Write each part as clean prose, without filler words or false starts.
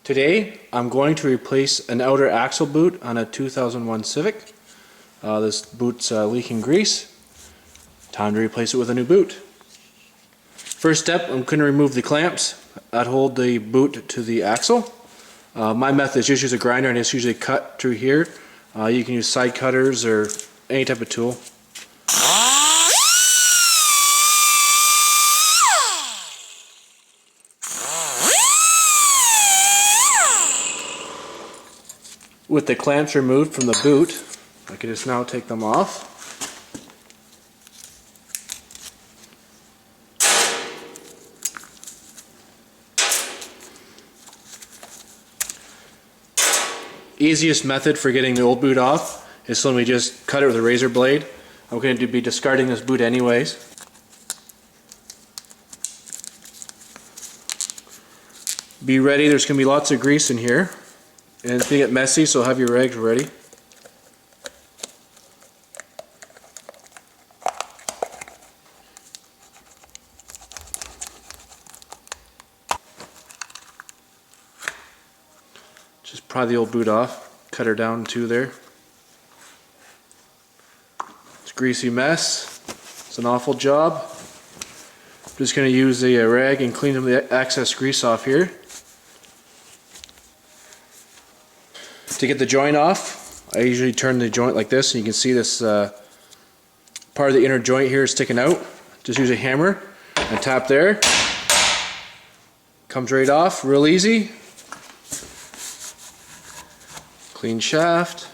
Today I'm going to replace an outer axle boot on a 2001 Civic. This boot's leaking grease. Time to replace it with a new boot. First step, I'm going to remove the clamps that hold the boot to the axle. My method is just use a grinder and it's usually cut through here. You can use side cutters or any type of tool. With the clamps removed from the boot, I can just now take them off. Easiest method for getting the old boot off is simply just cut it with a razor blade. I'm going to be discarding this boot anyways. Be ready, there's going to be lots of grease in here. And it's going to get messy, so have your rags ready. Just pry the old boot off, cut her down in two there. It's a greasy mess. It's an awful job. I'm just going to use a rag and clean the excess grease off here. To get the joint off, I usually turn the joint like this, and you can see this part of the inner joint here is sticking out. Just use a hammer and tap there. Comes right off, real easy. Clean shaft.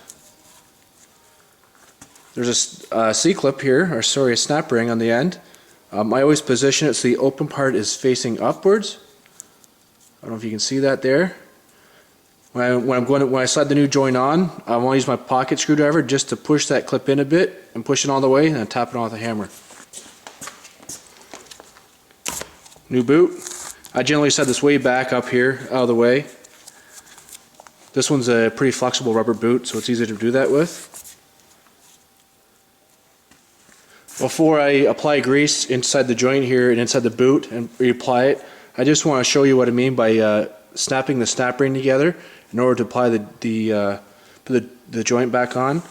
There's a C-clip here, or sorry, a snap ring on the end. I always position it so the open part is facing upwards. I don't know if you can see that there. When I slide the new joint on, I want to use my pocket screwdriver just to push that clip in a bit and push it all the way, and then tap it on with a hammer. New boot. I generally set this way back up here, out of the way. This one's a pretty flexible rubber boot, so it's easy to do that with. Before I apply grease inside the joint here and inside the boot and reapply it, I just want to show you what I mean by snapping the snap ring together in order to apply the joint back on.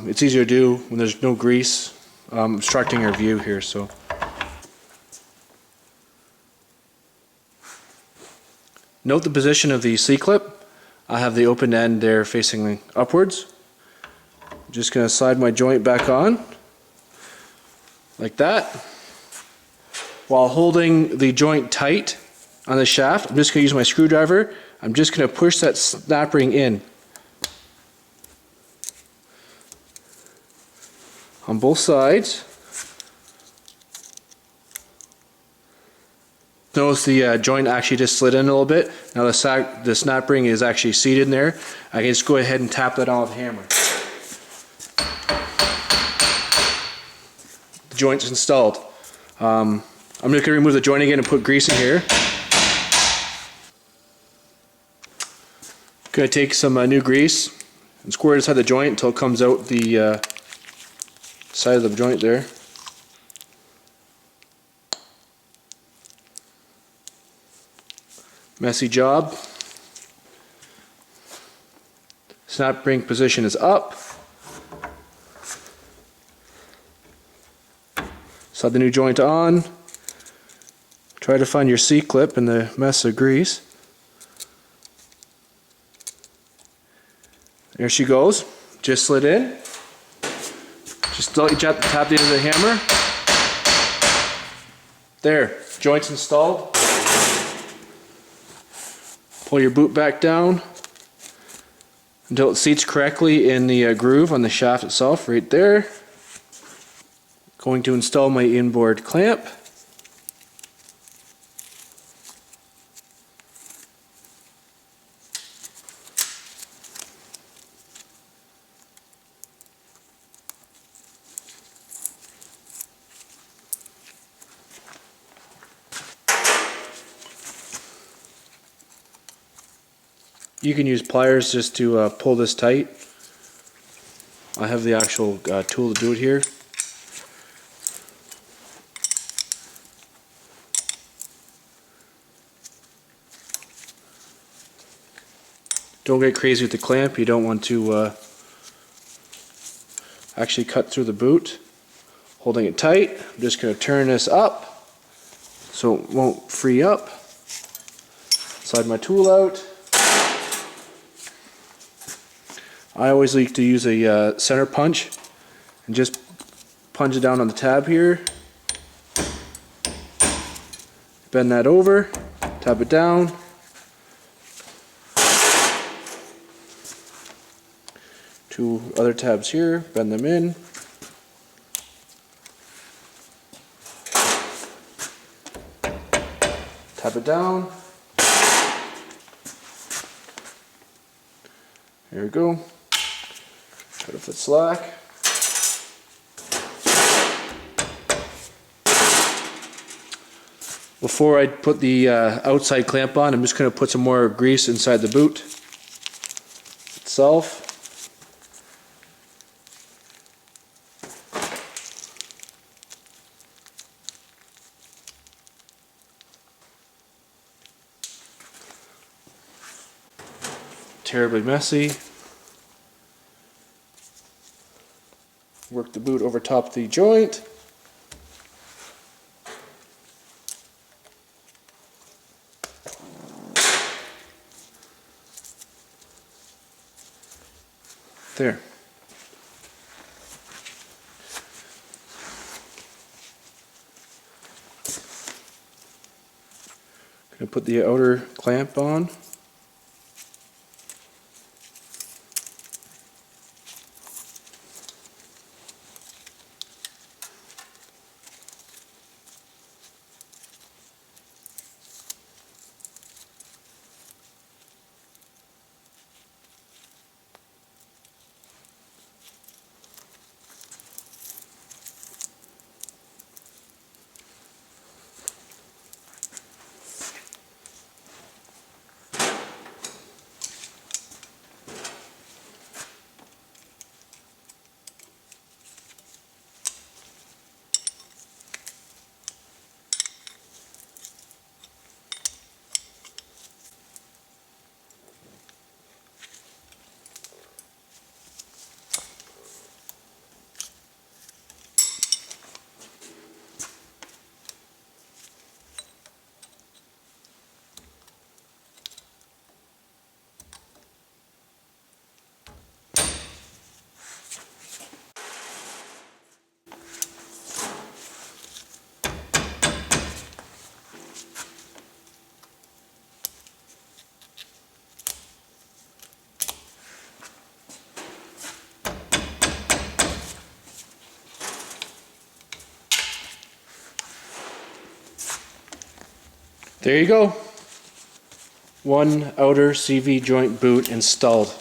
It's easier to do when there's no grease obstructing your view here. So note the position of the C-clip. I have the open end there facing upwards. I'm just going to slide my joint back on like that. While holding the joint tight on the shaft, I'm just going to use my screwdriver. I'm just going to push that snap ring in on both sides. Notice the joint actually just slid in a little bit. Now the snap ring is actually seated in there. I can just go ahead and tap that on with a hammer. The joint's installed. I'm just going to remove the joint again and put grease in here. Going to take some new grease and squirt it inside the joint until it comes out the side of the joint there. Messy job. Snap ring position is up. Slide the new joint on. Try to find your C-clip in the mess of grease. There she goes. Just slid in. Just tap the end of the hammer. There. Joint's installed. Pull your boot back down until it seats correctly in the groove on the shaft itself, right there. Going to install my inboard clamp. You can use pliers just to pull this tight. I have the actual tool to do it here. Don't get crazy with the clamp. You don't want to actually cut through the boot. Holding it tight, I'm just going to turn this up so it won't free up. Slide my tool out. I always like to use a center punch and just punch it down on the tab here. Bend that over, tap it down. Two other tabs here, bend them in. Tap it down. There we go. Cut off the slack. Before I put the outside clamp on, I'm just going to put some more grease inside the boot itself. Terribly messy. Work the boot over top the joint. There. Gonna put the outer clamp on. There you go. One outer CV joint boot installed.